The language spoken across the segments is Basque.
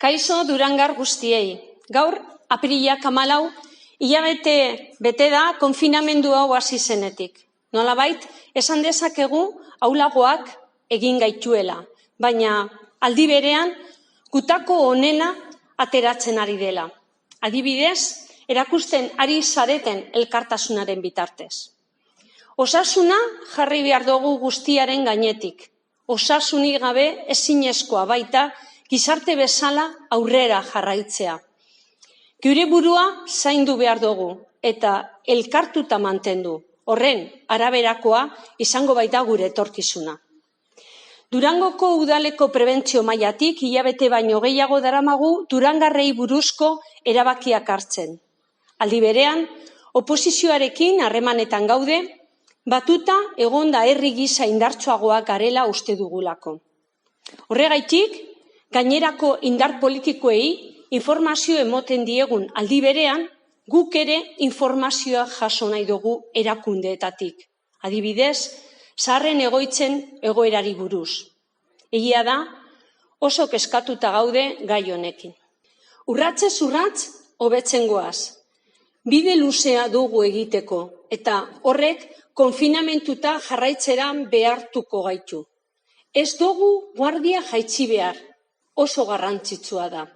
Kaixo Durangar guztiei. Gaur, apirilak 14, hilabete bete da konfinamendu hau hasi zenetik. Nolabait, esan dezakegu ahulagoak egin gaituela, baina aldi berean gutako onena ateratzen ari dela. Adibidez, erakusten ari zareten elkartasunaren bitartez. Osasuna jarri behar dugu guztiaren gainetik. Osasunik gabe ezinezkoa baita gizarte bezala aurrera jarraitzea. Gure burua zaindu behar dugu eta elkartuta mantendu. Horren araberakoa izango baita gure etorkizuna. Durangoko udaleko prebentzio mailatik hilabete baino gehiago daramagu durangarrei buruzko erabakiak hartzen. Aldi berean, oposizioarekin harremanetan gaude, batuta egonda herri gisa indartsuagoak garela uste dugulako. Horregaitik, gainerako indar politikoei informazio emoten diegun aldi berean, guk ere informazioa jaso nahi dugu erakundeetatik. Adibidez, zaharren egoitzen egoerari buruz. Egia da, oso kezkatuta gaude gai honekin. Urratsez urrats hobetzen goaz. Bide luzea dugu egiteko eta horrek konfinamentuta jarraitzeran behartuko gaitu. Ez dugu guardia jaitsi behar, oso garrantzitsua da.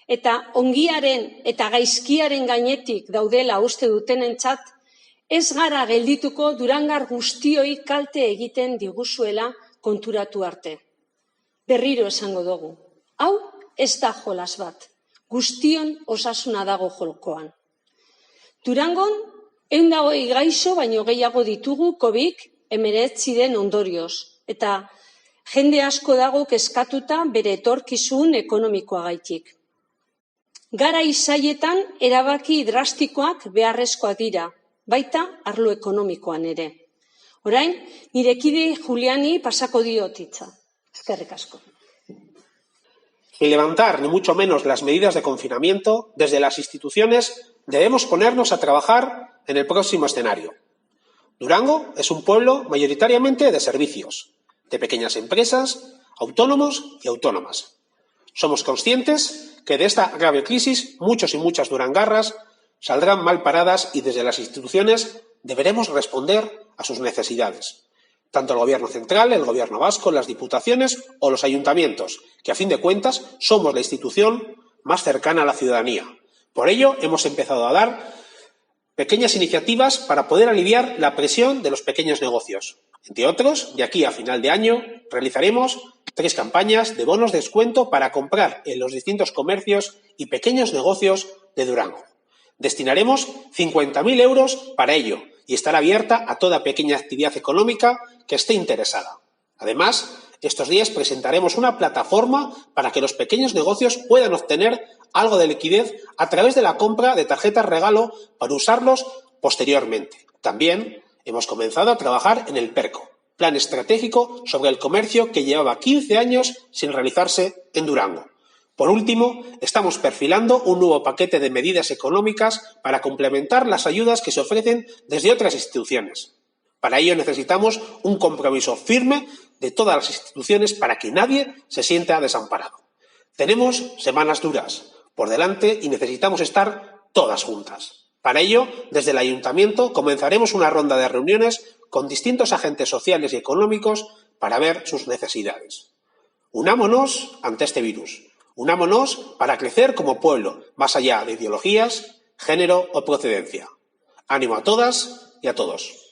Eta ongiaren eta gaizkiaren gainetik daudela uste dutenentzat, ez gara geldituko Durangar guztioi kalte egiten diguzuela konturatu arte. Berriro esango dugu. Hau ez da jolas bat. Guztion osasuna dago jokoan. Durangon, 120 gaixo baino gehiago ditugu COVID-19 ondorioz. Eta jende asko dago kezkatuta bere etorkizun ekonomikoagaitik. Gara izaietan erabaki drastikoak beharrezkoak dira, baita arlo ekonomikoan ere. Orain, nire kide Juliani pasako diot hitza. Eskerrik asko. Sin levantar ni mucho menos las medidas de confinamiento, desde las instituciones debemos ponernos a trabajar en el próximo escenario. Durango es un pueblo mayoritariamente de servicios, de pequeñas empresas, autónomos y autónomas. Somos conscientes que de esta grave crisis muchos y muchas durangarras saldrán mal paradas y desde las instituciones deberemos responder a sus necesidades. Tanto el Gobierno central, el Gobierno vasco, las diputaciones o los ayuntamientos, que a fin de cuentas somos la institución más cercana a la ciudadanía. Por ello, hemos empezado a dar pequeñas iniciativas para poder aliviar la presión de los pequeños negocios. Entre otros, de aquí a final de año, realizaremos 3 campañas de bonos de descuento para comprar en los distintos comercios y pequeños negocios de Durango. Destinaremos 50.000 euros para ello y estará abierta a toda pequeña actividad económica que esté interesada. Además, estos días presentaremos una plataforma para que los pequeños negocios puedan obtener algo de liquidez a través de la compra de tarjetas regalo para usarlos posteriormente. También hemos comenzado a trabajar en el PERCO, Plan Estratégico sobre el Comercio, que llevaba 15 años sin realizarse en Durango. Por último, estamos perfilando un nuevo paquete de medidas económicas para complementar las ayudas que se ofrecen desde otras instituciones. Para ello necesitamos un compromiso firme de todas las instituciones para que nadie se sienta desamparado. Tenemos semanas duras por delante y necesitamos estar todas juntas. Para ello, desde el Ayuntamiento comenzaremos una ronda de reuniones con distintos agentes sociales y económicos para ver sus necesidades. Unámonos ante este virus. Unámonos para crecer como pueblo, más allá de ideologías, género o procedencia. Ánimo a todas y a todos.